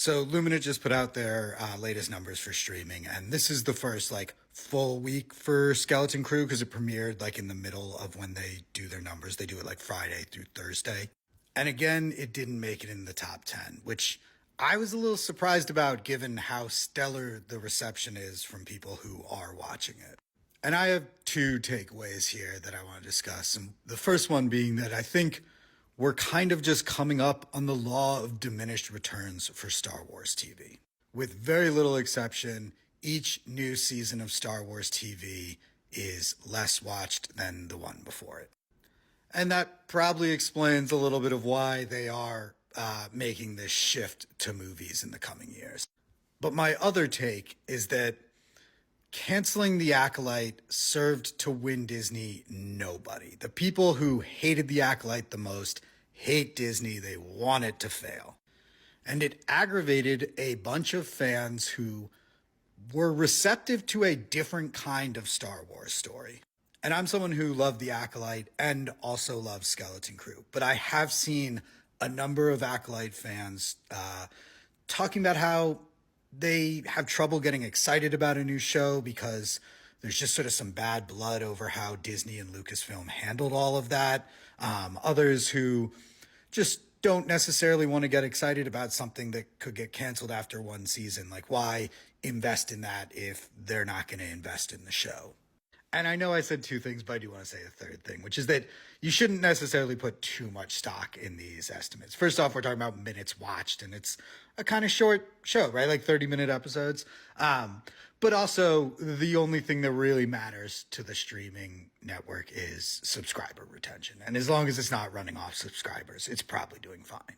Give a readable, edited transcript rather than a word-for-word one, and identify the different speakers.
Speaker 1: So luminate just put out their latest numbers for streaming, and this is the first full week for Skeleton Crew because it premiered in the middle of when they do their numbers. They do it Friday through Thursday. And again, it didn't make it in the top 10, which I was a little surprised about given how stellar the reception is from people who are watching it. And I have two takeaways here that I want to discuss. And the first one being that I think we're kind of just coming up on the law of diminished returns for Star Wars TV. With very little exception, each new season of Star Wars TV is less watched than the one before it. And that probably explains a little bit of why they are making this shift to movies in the coming years. But my other take is that canceling The Acolyte served to win Disney nobody. The people who hated The Acolyte the most hate Disney. They want it to fail. And it aggravated a bunch of fans who were receptive to a different kind of Star Wars story. And I'm someone who loved The Acolyte and also loves Skeleton Crew. But I have seen a number of Acolyte fans talking about how they have trouble getting excited about a new show because there's just sort of some bad blood over how Disney and Lucasfilm handled all of that. Others who just don't necessarily want to get excited about something that could get canceled after one season. Why invest in that if they're not going to invest in the show? And I know I said two things, but I do want to say a third thing, which is that you shouldn't necessarily put too much stock in these estimates. First off, we're talking about minutes watched, and it's a kind of short show, right? 30-minute episodes. But also, the only thing that really matters to the streaming network is subscriber retention. And as long as it's not running off subscribers, it's probably doing fine.